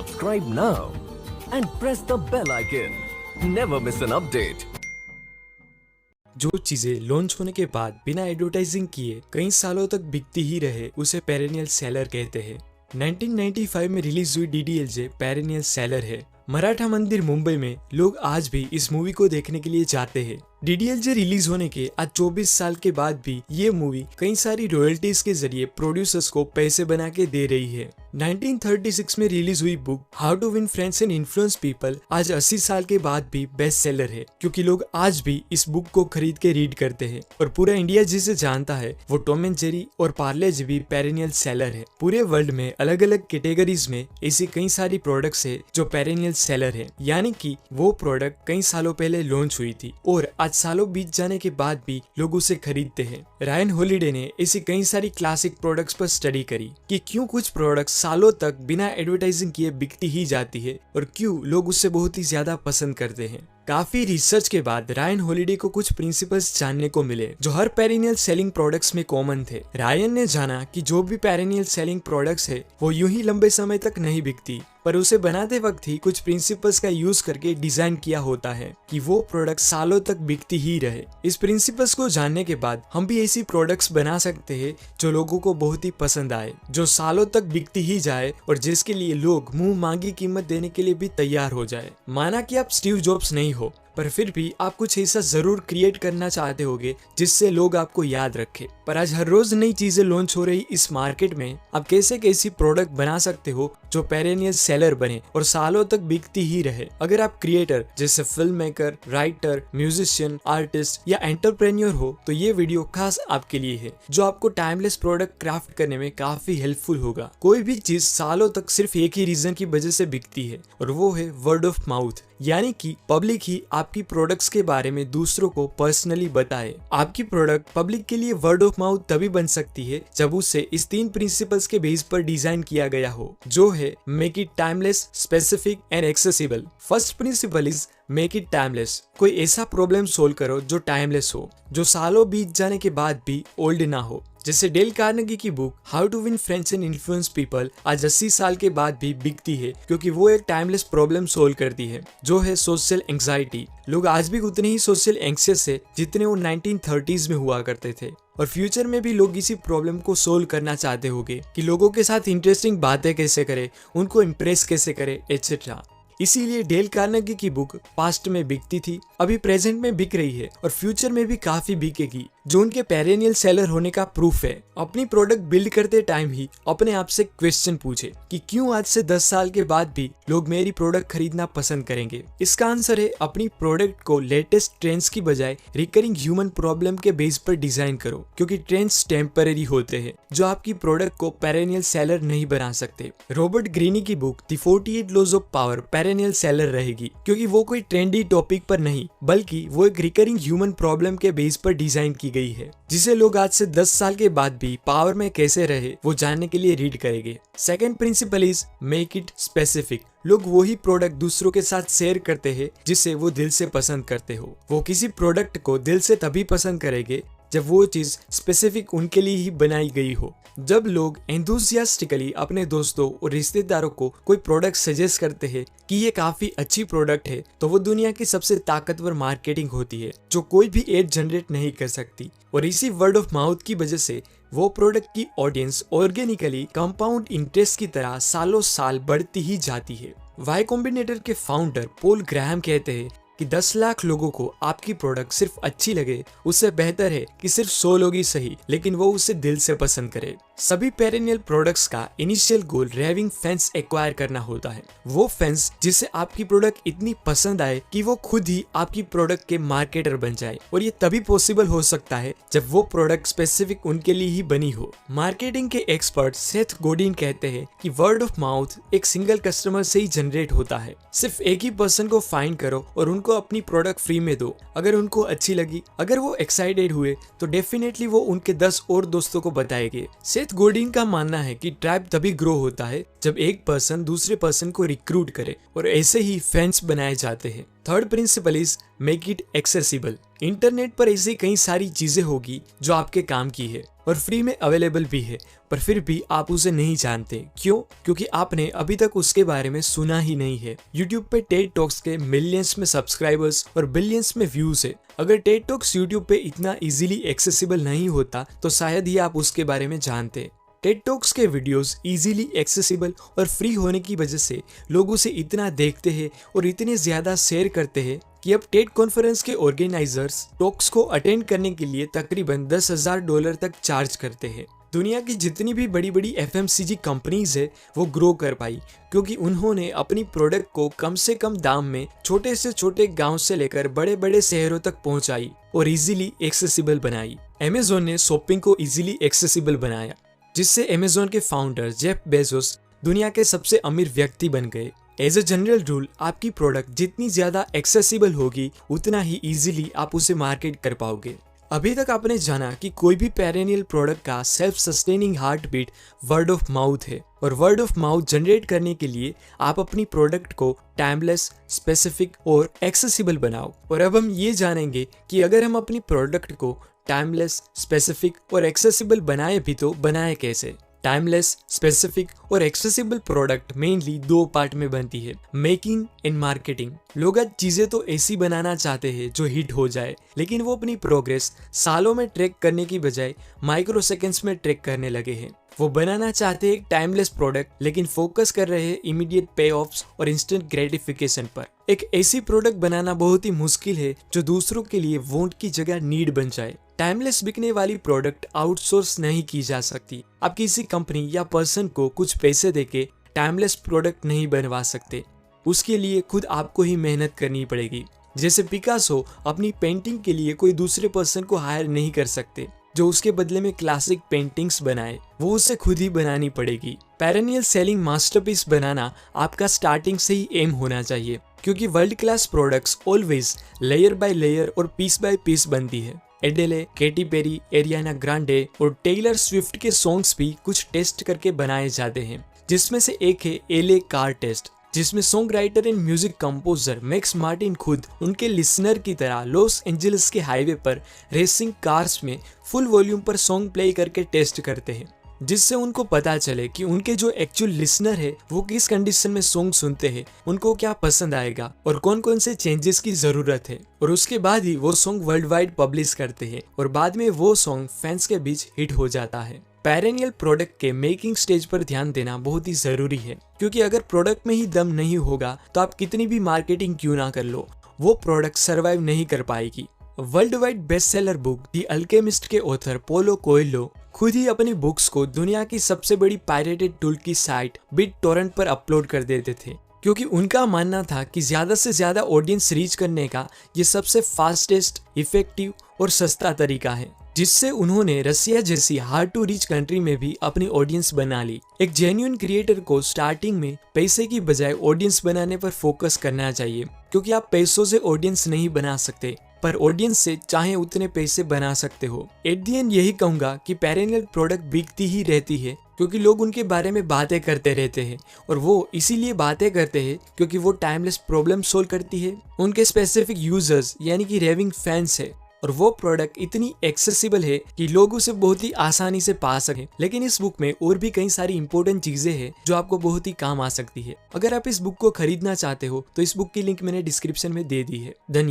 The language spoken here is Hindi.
Subscribe now and press the bell icon. Never miss an update. जो चीजें लॉन्च होने के बाद बिना एडवर्टाइजिंग किए कई सालों तक बिकती ही रहे उसे पेरेनियल सेलर कहते हैं। 1995 में रिलीज हुई डीडीएलजे पेरेनियल सेलर है। मराठा मंदिर मुंबई में लोग आज भी इस मूवी को देखने के लिए जाते हैं। डीडीएलजे रिलीज होने के आज 24 साल के बाद भी ये मूवी कई सारी रॉयल्टीज के जरिए प्रोड्यूसर्स को पैसे बना के दे रही है। 1936 में रिलीज हुई book how to win friends and influence people आज 80 साल के बाद भी बेस्ट सेलर है, क्योंकि लोग आज भी इस बुक को खरीद के रीड करते हैं और पूरा इंडिया जिसे जानता है वो टॉम एंड जेरी और पार्ले जी भी पेरेनियल सेलर है। पूरे वर्ल्ड में अलग अलग कैटेगरीज में ऐसी कई सारी प्रोडक्ट्स है जो पेरेनियल सेलर है, यानी कि वो प्रोडक्ट कई सालों पहले लॉन्च हुई थी और आज सालों बीत जाने के बाद भी लोग उसे खरीदते हैं। रायन हॉलिडे ने ऐसी कई सारी क्लासिक प्रोडक्ट्स पर स्टडी करी कि क्यों कुछ प्रोडक्ट्स सालों तक बिना एडवर्टाइजिंग किए बिकती ही जाती है और क्यों लोग उससे बहुत ही ज्यादा पसंद करते हैं। काफी रिसर्च के बाद रायन हॉलिडे को कुछ प्रिंसिपल्स जानने को मिले जो हर पेरेनियल सेलिंग प्रोडक्ट्स में कॉमन थे। रायन ने जाना कि जो भी पेरेनियल सेलिंग प्रोडक्ट्स है वो यूं ही लंबे समय तक नहीं बिकती, पर उसे बनाते वक्त ही कुछ प्रिंसिपल्स का यूज करके डिजाइन किया होता है कि वो प्रोडक्ट सालों तक बिकती ही रहे। इस प्रिंसिपल्स को जानने के बाद हम भी ऐसी प्रोडक्ट्स बना सकते हैं जो लोगों को बहुत ही पसंद आए, जो सालों तक बिकती ही जाए और जिसके लिए लोग मुंह मांगी कीमत देने के लिए भी तैयार हो जाए। माना कि आप स्टीव जॉब्स नहीं हो, पर फिर भी आप कुछ ऐसा जरूर क्रिएट करना चाहते होगे जिससे लोग आपको याद रखें। पर आज हर रोज नई चीजें लॉन्च हो रही इस मार्केट में आप कैसे कैसी प्रोडक्ट बना सकते हो जो पेरेनियल सेलर बने और सालों तक बिकती ही रहे। अगर आप क्रिएटर जैसे film maker, writer, musician, artist या एंटरप्रेन्योर हो तो ये वीडियो खास आपके लिए है, जो आपको टाइमलेस प्रोडक्ट क्राफ्ट करने में काफी हेल्पफुल होगा। कोई भी चीज सालों तक सिर्फ एक ही रीजन की वजह से बिकती है और वो है वर्ड ऑफ माउथ, यानी कि पब्लिक ही आपकी प्रोडक्ट्स के बारे में दूसरों को पर्सनली बताए। आपकी प्रोडक्ट पब्लिक के लिए वर्ड ऑफ माउथ तभी बन सकती है जब उसे इस 3 प्रिंसिपल्स के बेस पर डिजाइन किया गया हो, जो है make it timeless, specific and accessible. First principle is make it timeless. कोई ऐसा प्रॉब्लम सोल्व करो जो टाइमलेस हो, जो सालों बीत जाने के बाद भी ओल्ड ना हो। जैसे डेल कार्नेगी की book how to win friends and influence people आज 80 साल के बाद भी बिकती है, क्योंकि वो एक टाइमलेस प्रॉब्लम सोल्व करती है, जो है सोशल एंग्जाइटी। लोग आज भी उतने ही सोशल एंग्जियस है जितने वो 1930s में हुआ करते थे और फ्यूचर में भी लोग इसी प्रॉब्लम को सोल्व करना चाहते होंगे कि लोगों के साथ इंटरेस्टिंग बातें कैसे करें, उनको इम्प्रेस कैसे करें, एटसेट्रा। इसीलिए डेल कार्नेगी की बुक पास्ट में बिकती थी, अभी प्रेजेंट में बिक रही है और फ्यूचर में भी काफी बिकेगी, जो उनके पेरेनियल सेलर होने का प्रूफ है। अपनी प्रोडक्ट बिल्ड करते टाइम ही अपने आप से क्वेश्चन पूछे कि क्यों आज से 10 साल के बाद भी लोग मेरी प्रोडक्ट खरीदना पसंद करेंगे। इसका आंसर है अपनी प्रोडक्ट को लेटेस्ट ट्रेंड्स की बजाय रिकरिंग ह्यूमन प्रॉब्लम के बेस पर डिजाइन करो, क्योंकि ट्रेंड्स टेम्पररी होते हैं जो आपकी प्रोडक्ट को पेरेनियल सेलर नहीं बना सकते। रॉबर्ट ग्रीनी की book the 48 laws of power perennial seller रहेगी, क्योंकि वो कोई ट्रेंडी टॉपिक पर नहीं बल्कि वो एक रिकरिंग ह्यूमन प्रॉब्लम के बेस पर डिजाइन की गई है, जिसे लोग आज से 10 साल के बाद भी पावर में कैसे रहे वो जानने के लिए रीड करेंगे। Second principle is make it specific. लोग वही प्रोडक्ट दूसरों के साथ शेयर करते हैं जिसे वो दिल से पसंद करते हो। वो किसी प्रोडक्ट को दिल से तभी पसंद करेंगे जब वो चीज स्पेसिफिक उनके लिए ही बनाई गई हो। जब लोग एंथुसियास्टिकली अपने दोस्तों और रिश्तेदारों को कोई प्रोडक्ट सजेस्ट करते हैं कि ये काफी अच्छी प्रोडक्ट है, तो वो दुनिया की सबसे ताकतवर मार्केटिंग होती है जो कोई भी एड जनरेट नहीं कर सकती। और इसी वर्ड ऑफ माउथ की वजह से वो प्रोडक्ट की ऑडियंस ऑर्गेनिकली कंपाउंड इंटरेस्ट की तरह सालों साल बढ़ती ही जाती है। वाई कॉम्बिनेटर के फाउंडर पॉल ग्राहम कहते हैं कि 10 लाख लोगों को आपकी प्रोडक्ट सिर्फ अच्छी लगे, उससे बेहतर है कि सिर्फ 100 लोग ही सही लेकिन वो उसे दिल से पसंद करे। सभी पेरेनियल प्रोडक्ट्स का इनिशियल गोल रेविंग फैंस एक्वायर करना होता है, वो फैंस जिसे आपकी प्रोडक्ट इतनी पसंद आए कि वो खुद ही आपकी प्रोडक्ट के मार्केटर बन जाए। और ये तभी पॉसिबल हो सकता है जब वो प्रोडक्ट स्पेसिफिक उनके लिए ही बनी हो। मार्केटिंग के एक्सपर्ट सेथ गोडिन कहते हैं कि वर्ड ऑफ माउथ एक सिंगल कस्टमर से ही जनरेट होता है। सिर्फ एक ही पर्सन को फाइंड करो और उनको अपनी प्रोडक्ट फ्री में दो। अगर उनको अच्छी लगी, अगर वो एक्साइटेड हुए तो डेफिनेटली वो उनके 10 और दोस्तों को बताएंगे। सेथ गोडिन का मानना है कि ट्राइब तभी ग्रो होता है जब एक पर्सन दूसरे पर्सन को रिक्रूट करे और ऐसे ही फैंस बनाए जाते हैं। Third principal is make it accessible. Internet पर ऐसी कई सारी चीजें होगी जो आपके काम की है और फ्री में अवेलेबल भी है, पर फिर भी आप उसे नहीं जानते। क्यों? क्योंकि आपने अभी तक उसके बारे में सुना ही नहीं है। यूट्यूब पे टेड टॉक्स के मिलियंस में सब्सक्राइबर्स और बिलियंस में व्यूज है। अगर टेड टॉक्स यूट्यूब पे इतना इजीली एक्सेसिबल नहीं होता तो शायद ही आप उसके बारे में जानते। टेड टॉक्स के वीडियोस इजीली एक्सेसिबल और फ्री होने की वजह से लोग उसे इतना देखते हैं और इतने ज्यादा शेयर करते हैं कि अब टेड कॉन्फ्रेंस के ऑर्गेनाइजर्स टॉक्स को अटेंड करने के लिए तकरीबन $10,000 तक चार्ज करते हैं। दुनिया की जितनी भी बड़ी बड़ी FMCG कंपनीज है वो ग्रो कर पाई क्योंकि उन्होंने अपनी प्रोडक्ट को कम से कम दाम में छोटे से छोटे गांव से लेकर बड़े बड़े शहरों तक पहुंचाई और इजीली एक्सेसिबल बनाई। अमेज़न ने शॉपिंग को इजीली एक्सेसिबल बनाया, जिससे अमेज़न के फाउंडर जेफ बेजोस दुनिया के सबसे अमीर व्यक्ति बन गए। एज ए जनरल रूल, आपकी प्रोडक्ट जितनी ज्यादा एक्सेसिबल होगी उतना ही इजीली आप उसे मार्केट कर पाओगे। अभी तक आपने जाना कि कोई भी पेरेनियल प्रोडक्ट का self sustaining heartbeat word of mouth है, और वर्ड ऑफ माउथ जनरेट करने के लिए आप अपनी प्रोडक्ट को टाइमलेस, स्पेसिफिक और एक्सेसिबल बनाओ। और अब हम ये जानेंगे कि अगर हम अपनी प्रोडक्ट को टाइमलेस, स्पेसिफिक और एक्सेसिबल बनाए भी तो बनाए कैसे। टाइमलेस, स्पेसिफिक और एक्सेसिबल प्रोडक्ट मेनली दो पार्ट में बनती है, मेकिंग एंड मार्केटिंग। लोग आज चीजें तो ऐसी बनाना चाहते हैं जो हिट हो जाए, लेकिन वो अपनी प्रोग्रेस सालों में ट्रैक करने की बजाय माइक्रो सेकेंड्स में ट्रैक करने लगे हैं। वो बनाना चाहते हैं एक टाइमलेस प्रोडक्ट, लेकिन फोकस कर रहे हैं इमीडिएट पे ऑफ्स और इंस्टेंट ग्रेटिफिकेशन पर। एक ऐसी प्रोडक्ट बनाना बहुत ही मुश्किल है जो दूसरों के लिए वांट की जगह नीड बन जाए। टाइमलेस बिकने वाली प्रोडक्ट आउटसोर्स नहीं की जा सकती। आप किसी कंपनी या पर्सन को कुछ पैसे देके टाइमलेस प्रोडक्ट नहीं बनवा सकते, उसके लिए खुद आपको ही मेहनत करनी पड़ेगी। जैसे पिकासो अपनी पेंटिंग के लिए कोई दूसरे पर्सन को हायर नहीं कर सकते जो उसके बदले में क्लासिक पेंटिंग्स बनाए, वो उसे खुद ही बनानी पड़ेगी। पेरेनियल सेलिंग मास्टरपीस बनाना आपका स्टार्टिंग से ही एम होना चाहिए, क्योंकि world class products always layer by layer और पीस बाय पीस बनती है। एडेले, केटी पेरी, एरियाना ग्रांडे और टेलर स्विफ्ट के सॉन्ग्स भी कुछ टेस्ट करके बनाए जाते हैं, जिसमें से एक है एले कार टेस्ट, जिसमें song writer and music composer max Martin खुद उनके लिसनर की तरह लॉस एंजलिस के हाईवे पर रेसिंग कार्स में फुल वॉल्यूम पर सॉन्ग प्ले करके टेस्ट करते हैं, जिससे उनको पता चले कि उनके जो एक्चुअल लिसनर है वो किस कंडीशन में सॉन्ग सुनते हैं, उनको क्या पसंद आएगा और कौन कौन से चेंजेस की जरूरत है, और उसके बाद ही वो सॉन्ग वर्ल्ड वाइड पब्लिश करते हैं और बाद में वो सॉन्ग फैंस के बीच हिट हो जाता है। पेरेनियल प्रोडक्ट के मेकिंग स्टेज पर ध्यान देना बहुत ही जरूरी है, क्योंकि अगर प्रोडक्ट में ही दम नहीं होगा तो आप कितनी भी मार्केटिंग क्यों ना कर लो, वो प्रोडक्ट सर्वाइव नहीं कर पाएगी। World wide best seller book the alchemist के ऑथर पोलो कोएल्हो खुद ही अपनी बुक्स को दुनिया की सबसे बड़ी पायरेटेड टूल की साइट BitTorrent पर अपलोड कर देते थे, क्योंकि उनका मानना था कि ज्यादा से ज्यादा ऑडियंस रीच करने का ये सबसे फास्टेस्ट, इफेक्टिव और सस्ता तरीका है, जिससे उन्होंने रसिया जैसी हार्ड टू रीच कंट्री में भी अपनी ऑडियंस बना ली। एक जेन्युइन क्रिएटर को स्टार्टिंग में पैसे की बजाय ऑडियंस बनाने पर फोकस करना चाहिए, क्योंकि आप पैसों से ऑडियंस नहीं बना सकते, पर ऑडियंस से चाहे उतने पैसे बना सकते हो। एट दी एंड यही कहूंगा कि पेरेनियल प्रोडक्ट बिकती ही रहती है क्योंकि लोग उनके बारे में बातें करते रहते हैं, और वो इसीलिए बातें करते हैं क्योंकि वो टाइमलेस प्रॉब्लम सोल्व करती है, उनके स्पेसिफिक यूजर्स यानी कि रेविंग फैंस है, और वो प्रोडक्ट इतनी एक्सेसिबल है कि लोग उसे बहुत ही आसानी से पा सकें। लेकिन इस बुक में और भी कई सारी इंपॉर्टेंट चीजें हैं जो आपको बहुत ही काम आ सकती है। अगर आप इस बुक को खरीदना चाहते हो तो इस बुक की लिंक मैंने डिस्क्रिप्शन में दे दी है। धन्यवाद।